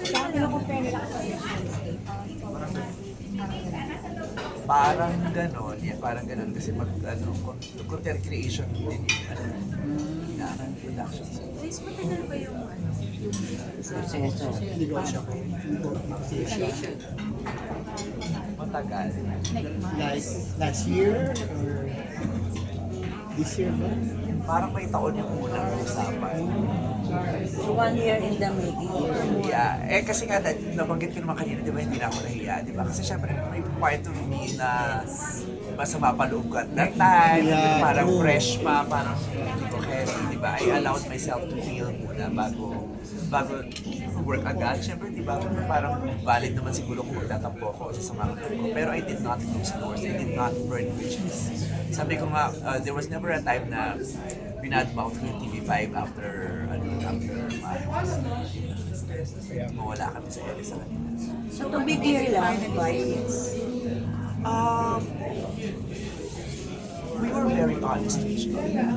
Saan nila compare nila sa Parang ganon, yeah, parang ganon. Kasi content creation din yung kailangan production. Please, matagal ba yung Proseso. Matagal. Like last year or this year ba? Parang may taon yung unang usapan. So 1 year in the making. Yeah, kasi nga, nabanggit ko naman kanina, di ba, hindi na ako nahiya, di ba? Kasi syempre, may part of me na masama pa loob ko at that time, Yeah, parang true. fresh pa, parang hindi ko heavy, di ba? I allowed myself to feel muna bago work agad. Syempre, di ba, parang valid naman siguro kung magtatampo ako sa mga ko. Pero I did not close doors, I did not burn bridges. Sabi ko nga, there was never a time na binadmouth ko yung TV5 after Mahal. Mawala kami sa ere sa kanila. So to be clear lang, We were very honest with each other.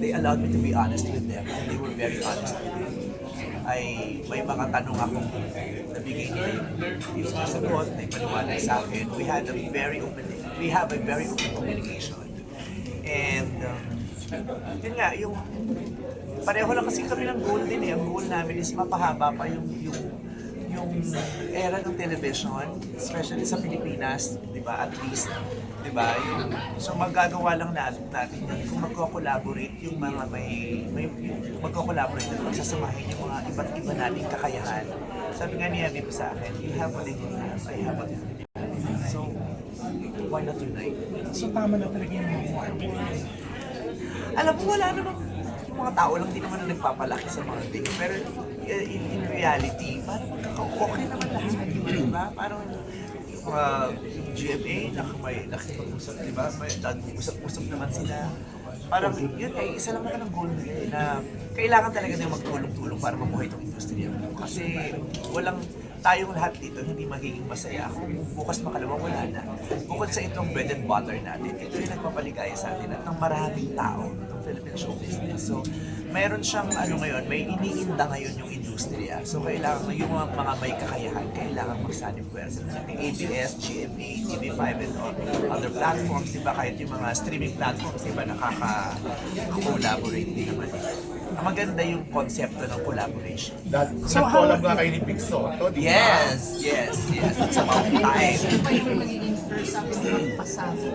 They allowed me to be honest with them, and they were very honest with me. May mga tanong akong nabigay nila yung sagot, na ipaliwanag sa akin. We have a very open communication. And yun nga, yung pareho lang kasi kami ng goal din eh. Ang goal namin is mapahaba pa yung era ng television, especially sa Pilipinas, di ba? At least, di ba? So magagawa lang natin yun kung magko-collaborate yung mga magko-collaborate at magsasamahin yung mga iba't iba nating kakayahan. Sabi nga ni Abby sa akin, you have what they didn't have, I have what they didn't have. So, why not unite? So tama na talaga yung mga Alam mo, wala namang yung mga tao lang din naman na nagpapalaki sa mga thing. Pero in reality, parang okay naman lahat. Di ba? Parang yung GMA, nakipag-usap, di ba? Usap-usap naman sila. Parang yun eh, isa lang naman ang goal nila eh, na kailangan talaga na magtulong-tulong para mabuhay itong industriya. Kasi tayong lahat dito hindi magiging masaya kung bukas makalawa wala na. Bukod sa itong bread and butter natin, ito yung nagpapaligaya sa atin at ng maraming tao itong Philippine show business. So, mayroon siyang ngayon, may iniinda ngayon yung industriya. So, kailangan yung mga may kakayahan, kailangan magsanib pwersa. ABS, GMA, TV5, and other platforms, diba? Kahit yung mga streaming platforms, diba, nakaka-collaborate din naman. Maganda yung konsepto ng collaboration. Nag-collab nga kayo ni Big Soto, di ba? Yes. It's about time. Ano yung magiging first up na magpasabi?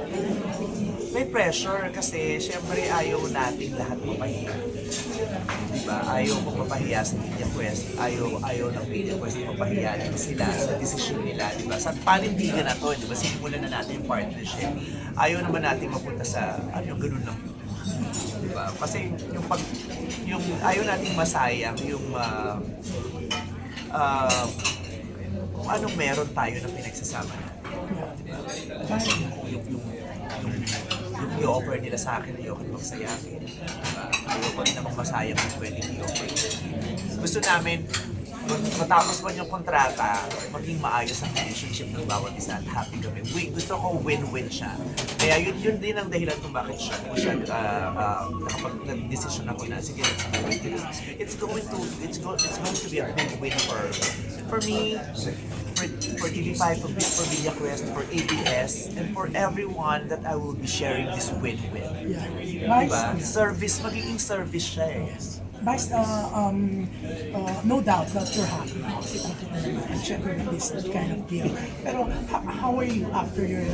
May pressure kasi syempre ayaw nating lahat mapahiya. Diba? Ayaw mo mapahiya sa Media Quest. Ayaw ng Media Quest mapahiya din sila sa desisyon nila. Diba? Sa panindigan na to, diba? Sinimulan na natin yung partnership. Ayaw naman natin mapunta sa ganun lang. Diba? Kasi yung ayaw nating masayang yung kung anong meron tayo na pinagsasama natin. Diba? Yung i-offer nila sa akin, ayoko namang sayakin. Diba? Ayoko rin namang masayang kung pwede i-offer. Gusto namin, matapos man yung kontrata, maging maayos ang relationship ng bawat isa at happy kami. Gusto ko win-win siya. Kaya yun din ang dahilan kung bakit siya nakapag-desisyon ako na, sige, let's do it. It's going to be a win-win for me, for TV5, for Media Quest, for ABS, and for everyone that I will be sharing this win-win. Diba? Service, magiging service siya eh. Vice, no doubt that you're happy kasi and syempre with this kind of deal. Pero how are you after your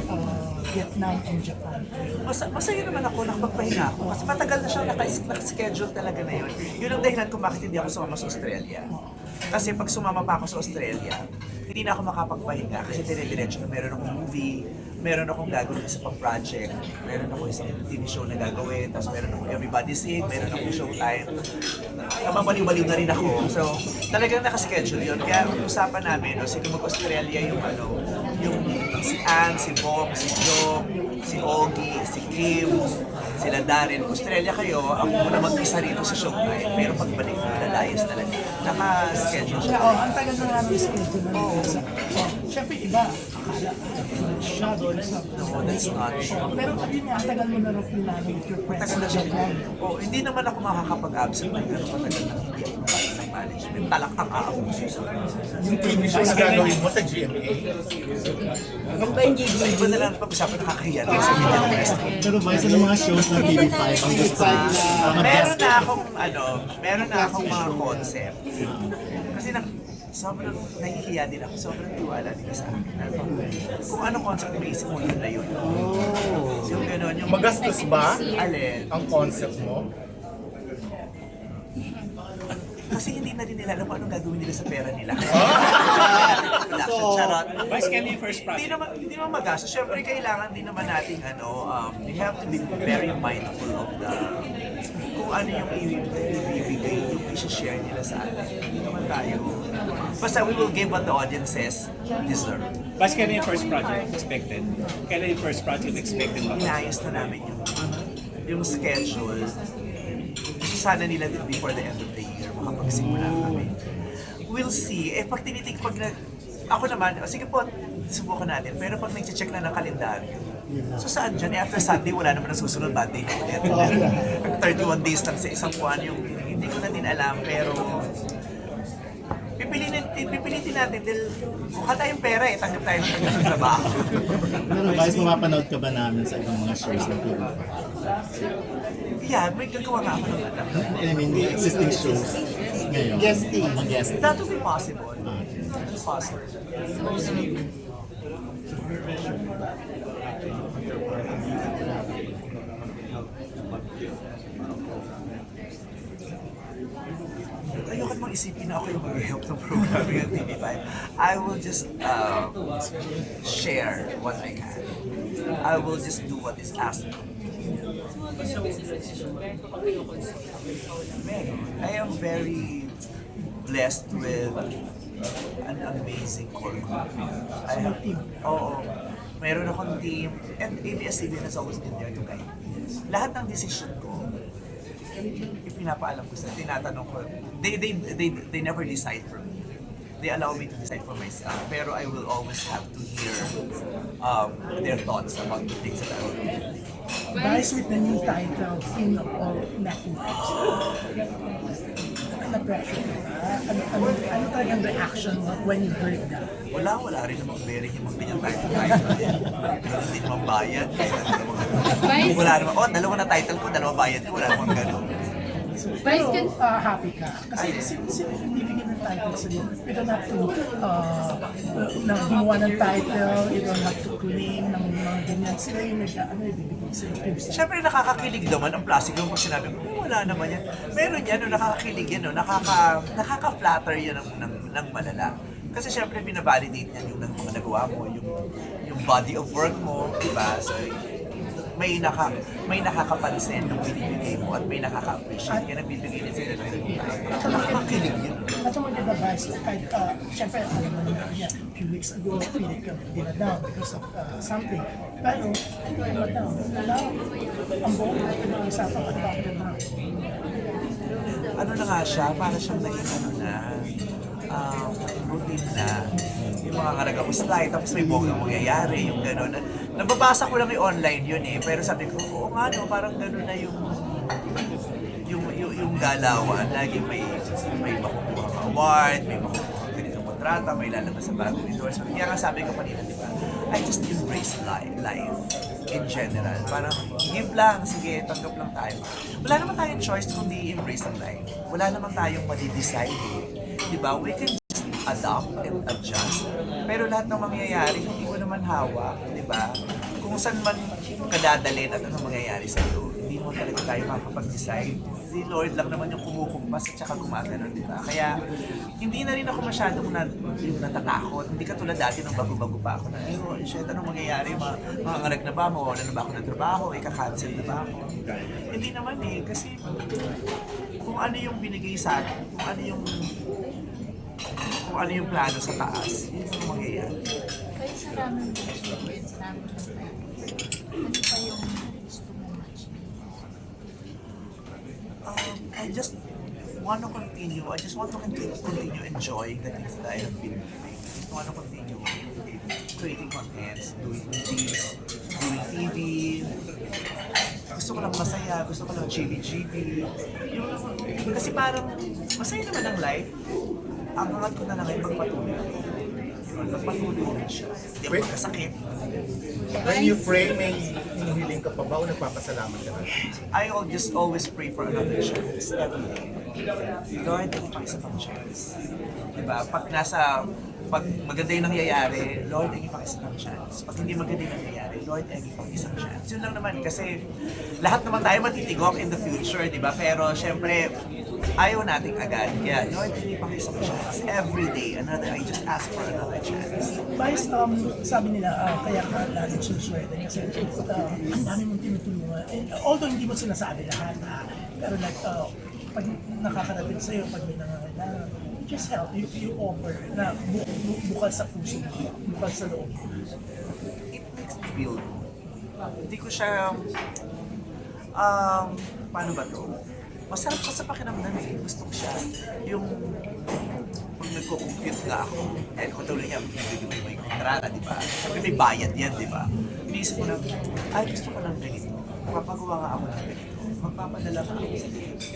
Vietnam and Japan? Masaya naman ako, nakapagpahinga ako. Kasi matagal na siyang nakaschedule talaga na yun. Yun ang dahilan kung bakit hindi ako sumama sa Australia. Kasi pag sumama pa ako sa Australia, hindi na ako makapagpahinga kasi dire-diretso na meron akong movie, meron akong gagawin sa pang-project, meron akong isang TV show na gagawin, tapos meron akong Everybody Sing, meron akong Showtime. Namamaliw-baliw na rin ako. So, talagang nakaschedule yun. Kaya usapan namin, sige mag-Australia yung si Ann, si Bob, si Joe, si Ogie, si Kim, sila Darren. Australia kayo, ako muna mag-isa rito sa Showtime. Pero pagbalik ko, lalayas talaga. Naka-schedule siya. Ang tagal na namin schedule na syempre iba, akala siya doon sa No, that's not true. pero yun nga, ang tagal mo na rin pinano with your friends Matagal na siya. Hindi naman ako makakapag-absent ng gano'ng matagal na hindi ako management, talaktang aabuso sa Yung TV shows gagawin mo sa GMA? Ano ba yung Sa iba na lang pag-usapan, nakakahiya din sa Midwest. Pero ba sa mga shows ng TV5 ang gusto Meron na akong mga concept. Kasi sobrang nahihiya din ako, sobrang tiwala din sa akin. Kung ano concept may isip mo, yun na yun. Yung gano'n, yung Magastos ba alin. ang concept mo? Kasi hindi na din nila alam kung anong gagawin nila sa pera nila. So, Charot. Vice Kelly yung first project. Hindi naman magastos. Siyempre, kailangan din naman nating we have to be very mindful of kung ano yung ibibigay, yung i-share nila sa atin. Hindi naman tayo. Basta we will give what the audiences deserve. Vice Kelly yung first project expected. Kailan yung first project expected ba? Inayos na namin yung schedule. Gusto sana nila din before the end of the year makapagsimula kami. We'll see. Pag ako naman, sige po, subukan natin. Pero pag nag-check na ng kalendaryo, so saan dyan? After Sunday, wala naman ang susunod Monday na ulit. 31 days lang sa isang buwan yung hindi ko na din alam. Pero pipilitin natin dahil mukha tayong pera tanggap tayo ng trabaho. Pero Vice, mapapanood ka ba namin sa ibang mga shows ng TV5? Yeah, may gagawa nga ako ng alam. I mean, the existing shows ngayon. Guesting. Mag-guesting. That would be possible. That's possible. Ayoko mong isipin na ako yung mag-help ng programming ng TV5. I will just share what I can. I will just do what is asked of me. I am very blessed with an amazing core group. I have meron akong team, and ABS-CBN has always been there to guide me. Lahat ng decision ko, ipinapaalam ko sa tinatanong ko. They never decide for me. They allow me to decide for myself. Pero I will always have to hear their thoughts about the things that I will do. Vice with the new title, King of All Networks. Na-pressure ka ba? Ano talagang reaction mo when you heard that? Wala rin namang very himang ganyan title. Hindi naman bayad. Wala naman, dalawa na title ko, dalawa bayad ko, wala namang gano'n. Pero happy ka. Kasi sino yung bibigyan ng title sa'yo? You don't have to gumawa ng title, you don't have to claim ng mga ganyan. Sila yung bibigyan sa'yo. Siyempre nakakakilig naman ang plastic yung pag sinabi ko, wala naman yan. Meron yan, nakakakilig yan, nakaka-flatter yan ng malala. Kasi siyempre binavalidate yan yung mga nagawa mo, yung body of work mo, diba? So, may nakakapansin ng binibigay mo at may nakaka-appreciate kaya nagbibigay din sila ng nakakakilig yun. At mo yung device, kahit siyempre alam mo na yan, few weeks ago, pilit ka dinadown because of something. Pero hindi ka ma-down. Ang buong pinag-usapan at Dr. Brown. Ano na nga siya, para siyang naging routine na. Yung mga karag ako slide, tapos may bonggang mangyayari, yung gano'n. Nababasa ko lang yung online yun pero sabi ko, oo nga no, parang gano'n na yung galawan. Lagi may makukuha ng award, may makukuha ganitong kontrata, may lalabas sa bagong endorsement. Kaya nga sabi ko kanina, di ba, I just embrace life in general. Parang give lang, sige, tanggap lang tayo. Wala naman tayong choice kundi embrace ang life. Wala naman tayong madi-decide. Di ba? We can just adapt and adjust. Pero lahat ng mangyayari, hindi ko naman hawak, di ba? Kung saan man kadadalhin at anong mangyayari sa iyo, hindi mo talaga tayo makapag-decide. Si Lord lang naman yung kumukumpas at saka gumagano, di ba? Kaya hindi na rin ako masyadong natatakot. Hindi katulad dati nung bago-bago pa ako na, shit, anong mangyayari? Mga ngarag na ba? Mawalan na ba ako ng trabaho? Ika-cancel na ba ako? Hindi naman kasi kung ano yung binigay sa akin, kung ano yung plano sa taas, yun yung mangyayari. Kahit sa ramen experience namin ng times, ano pa yung gusto mo match? I just want to continue. I just want to continue enjoying the things that I have been doing. I just want to continue creating contents, doing movies, doing TV. gusto ko lang masaya, gusto ko lang chili-chili. Kasi parang masaya naman ang life. Ang hangat ko na lang ay magpatuloy. Magpatuloy na siya. Hindi ako magkasakit. When you pray, may hinihiling ka pa ba o nagpapasalamat ka na? I just always pray for another chance every day. Lord, pang isa pang chance. Diba? Pag maganda yung nangyayari, Lord, pang isa pang chance. Pag hindi maganda yung nangyayari, Lord, pang isang chance. Yun lang naman kasi lahat naman tayo matitigok in the future, diba? Pero syempre, ayaw nating agad. Kaya, Lord, pang isang chance. Every day, I just ask for another chance. Vice, sabi nila, kaya ka natin suswerte kasi ang dami mong tinutulungan. And, although hindi mo sinasabi lahat, pero like, pag nakakarating sa'yo, pag may nangangailangan, you just help, you offer na bukal sa puso, bukal sa loob. It makes me feel hindi ko siya paano ba to? Masarap siya sa pakiramdam eh. Gusto ko siya. Yung pag nagko-compute nga ako, kung tuloy niya, bibigay mo yung kontrata, di ba? May bayad yan, di ba? Iniisip ko na, gusto ko lang ganito. Mapagawa nga ako ng ganito. Magpapadala ka ako sa ganito.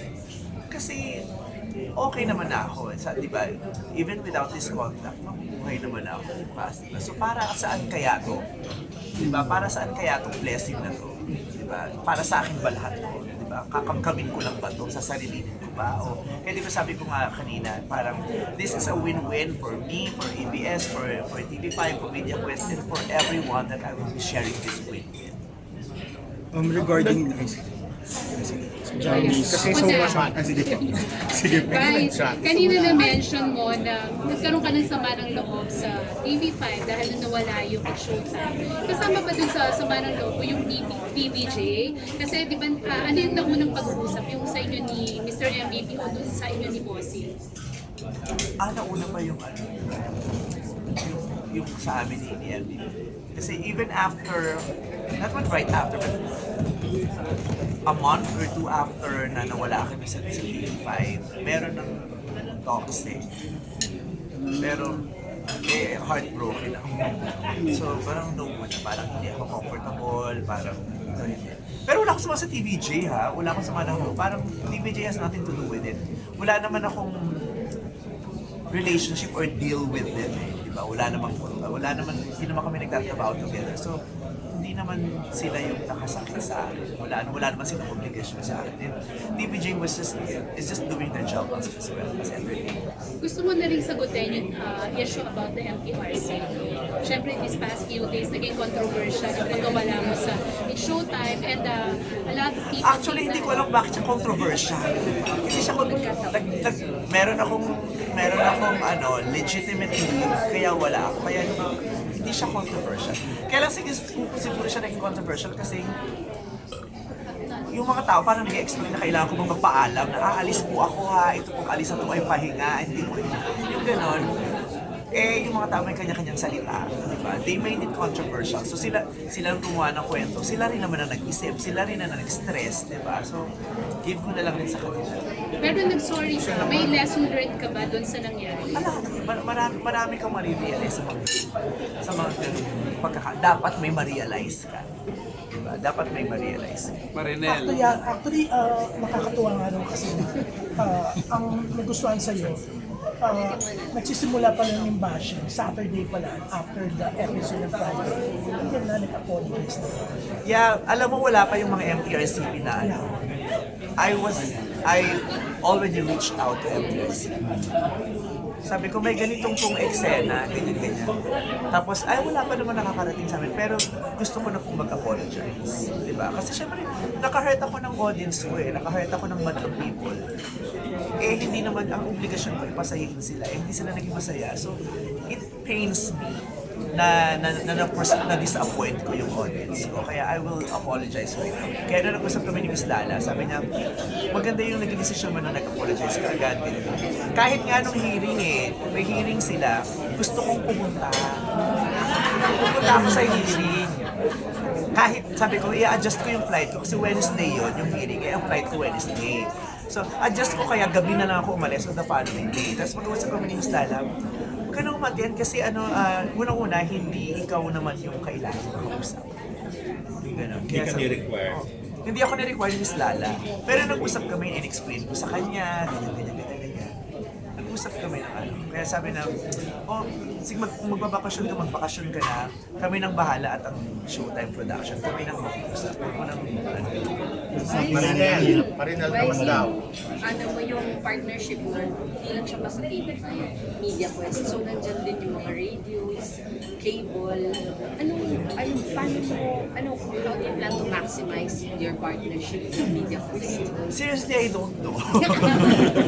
Kasi, okay naman na ako. Di ba? Even without this contract, mabuhay naman ako. Diba? So, para saan kaya to? Di ba? Para saan kaya tong blessing na to? Di ba? Para sa akin ba lahat to? Kakamkamin ko lang ba ito? Sasarilinin ko ba? O, kaya di ba sabi ko nga kanina, parang this is a win-win for me, for ABS, for TV5, for Media Quest, and for everyone that I will be sharing this with. Regarding Kasi so much sige. Guys, kanina na-mention mo na nagkaroon ka ng sama ng loob sa TV5 dahil nung nawala yung Showtime. Kasama ba dun sa sama ng loob yung PBJ? Kasi di ba, ano yung naunang pag-uusap? Yung sa inyo ni Mr. MVP o dun sa inyo ni Bossy? Nauna pa yung yung sa amin ni MVP. Kasi even after, not one right after, but a month or two after na nawala kami sa TV5, meron ng talks eh. Pero, heartbroken ako. So, parang no mo na, parang hindi ako comfortable, parang, pero wala akong sama sa TVJ ha, wala akong sama ng, parang TVJ has nothing to do with it. Wala naman akong relationship or deal with them eh. Diba? Wala naman, hindi naman kami nagtatrabaho together. So, hindi naman sila yung nakasakit sa akin. Wala naman silang obligation sa akin. And TVJ is just doing their job as well as entertainment. Gusto mo na rin sagutin yung issue about the MPRC. Siyempre, these past few days, naging controversial yung pagkawala mo sa Showtime and a lot of people... Actually, hindi ko alam bakit siya controversial. Hindi siya meron akong legitimate reason kaya wala ako. Kaya hindi siya controversial. Kaya lang siguro siya naging controversial kasi yung mga tao parang nag-explain na kailangan ko bang magpaalam na aalis po ako ha, ito pong alis na ito ay pahinga, hindi po yung ganon. Yung mga tao may kanya-kanyang salita, di ba? They made it controversial. So sila ang gumawa ng kwento. Sila rin naman ang nag-isip, sila rin ang nag-stress, di ba? So, give ko na lang rin sa kanila. Pero nag-sorry ka, may lesson learned ka ba doon sa nangyari? Marami kang marirealize sa mga ganun dapat may ma-realize ka. Diba? Dapat may ma-realize. Actually, nakakatuwa nga nung kasi ang nagustuhan sa'yo, nagsisimula pa lang yung bashing, Saturday pa lang, after the episode of Friday. Hindi na nag-apologize na. Yeah, alam mo wala pa yung mga MTRCP na ano. I already reached out to MTRCP. Sabi ko, may ganitong pong eksena, ganyan-ganyan. Tapos, wala pa naman nakakarating sa amin, pero gusto ko na pong mag-apologize. Diba? Kasi syempre, nakahurt ako ng audience ko eh, nakahurt ako ng madlang people. Hindi naman ang obligasyon ko ipasayahin sila, hindi sila naging masaya. So, it pains me na disappoint ko yung audience ko. Kaya I will apologize right now. Kaya na nag-usap kami ni Miss Lala, sabi niya, maganda yung naging decision mo na nag-apologize ka agad. Kahit nga nung hearing may hearing sila, gusto kong pumunta. Pumunta ako sa hearing. Kahit sabi ko, i-adjust ko yung flight ko kasi Wednesday yun, yung hearing, ang flight ko Wednesday. So, adjust ko kaya gabi na lang ako umalis on the following day. Tapos mag-usap kami ni Miss Lala, ganun matiyan kasi unang-una, hindi ikaw naman yung kailangan makausap. Ganun. Hindi ka ni-require. Hindi ako na-require ni Miss Lala. Pero nag-usap kami, in-explain ko sa kanya, ganyan. Nag-usap kami ng ano. Kaya sabi na, oh, sige magbabakasyon ka na. Kami nang bahala at ang Showtime Production. Kami nang mag-usap. Kami nang Marinel naman daw. Ano mo yung partnership mo, hindi lang siya basta TV5, Media Quest. So, nandyan din yung mga radios, cable. How do you plan to maximize your partnership with Media Quest? Seriously, I don't know.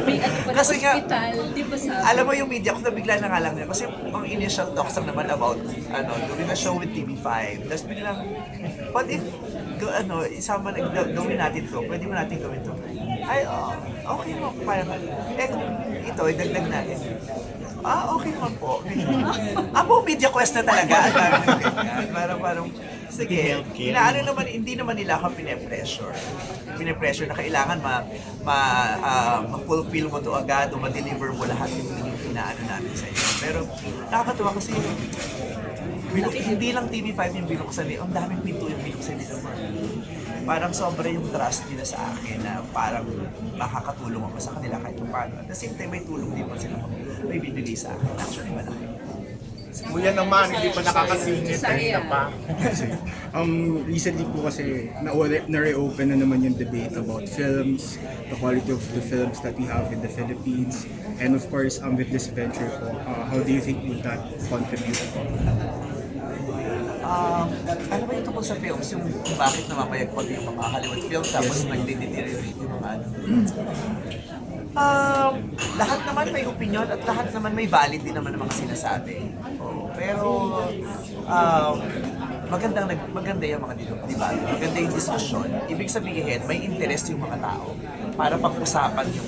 May ano pa na Kasi nga, hospital, di ba sabi? alam mo yung media ko, nabigla na nga lang niya. Kasi ang initial talks lang naman about, doing a show with TV5. Tapos biglang, what if, isama gawin natin to, pwede mo natin gawin to. Ay, okay mo, parang, kung ito, idagdag natin. Okay naman po. Buong Media Quest na talaga. Parang, sige, hindi naman nila ako pine-pressure. Pine-pressure na kailangan ma-fulfill mo to agad o ma-deliver mo lahat yung inaano namin sa iyo. Pero nakakatuwa kasi hindi lang TV5 yung binuksan nila, ang daming pinto yung binuksan nila. Parang sobra yung trust nila sa akin na parang makakatulong ako sa kanila kahit paano. At the same time, may tulong din pa sila may bibigay sa akin. Actually, malaki. Kuya naman, hindi pa nakakasingit. Kanina pa. Recently po kasi na-reopen na naman yung debate about films, the quality of the films that we have in the Philippines, and of course, with this venture po, how do you think would that contribute? Ano ba yung tungkol sa films? Yung bakit namamayagpag yung mga Hollywood films tapos nagde-deteriorate yung mga ano? Lahat naman may opinion at lahat naman may valid din naman ang mga sinasabi. Pero maganda yung mga diba? Maganda yung diskusyon. Ibig sabihin, may interest yung mga tao para pag-usapan yung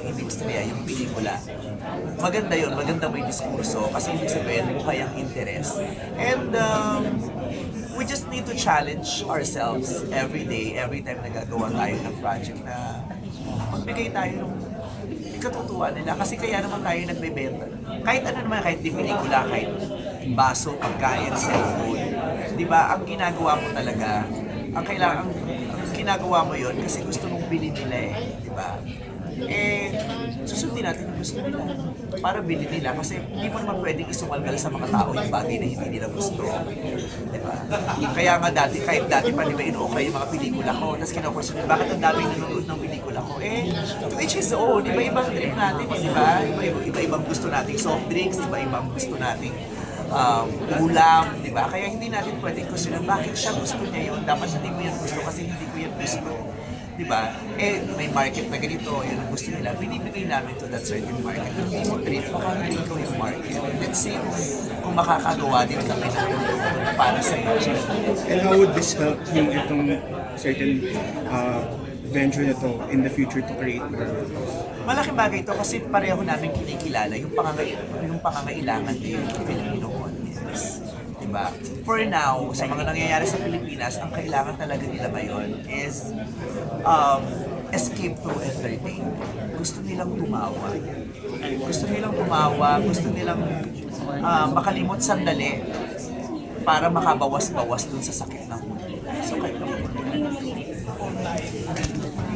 industriya, yung pelikula. Maganda yun, maganda may diskurso kasi ibig sabihin buhay ang interest. And we just need to challenge ourselves every day, every time nagagawa tayo ng project na magbigay tayo ng ikatutuwa nila kasi kaya naman tayo nagbebenta. Kahit ano naman, kahit di pelikula, kahit baso, pagkain, cellphone. Di ba, ang ginagawa mo talaga, ang ginagawa mo yon kasi gusto mong bilhin nila di ba? Susundin natin yung gusto nila para bilhin nila kasi hindi mo naman pwedeng isumalgal sa mga tao yung bagay na hindi nila gusto. Diba? Kaya nga kahit dati pa diba ino-okay yung mga pelikula ko tapos kino-question bakit ang daming nanonood ng pelikula ko? To each his own, iba-ibang trip natin, diba? Iba-ibang gusto nating soft drinks, iba-ibang gusto nating ulam, diba? Kaya hindi natin pwedeng questionan bakit siya gusto niya yun. Dapat hindi mo yan gusto kasi hindi ko yan gusto. Diba? May market na ganito, yun ang gusto nila, binibigay namin to that certain market. Hindi mo trip, baka hindi ko yung market. Let's see kung makakagawa din kami na para sa iyo. And how would this help yung itong certain venture na to in the future to create more? Malaking bagay ito kasi pareho namin kinikilala yung pangangailangan din ng Filipino audience. Diba? For now, sa mga nangyayari sa Pilipinas, ang kailangan talaga nila ngayon is escape through entertainment. Gusto nilang tumawa. Gusto nilang makalimot sandali para makabawas-bawas dun sa sakit ng mundo. So, kayo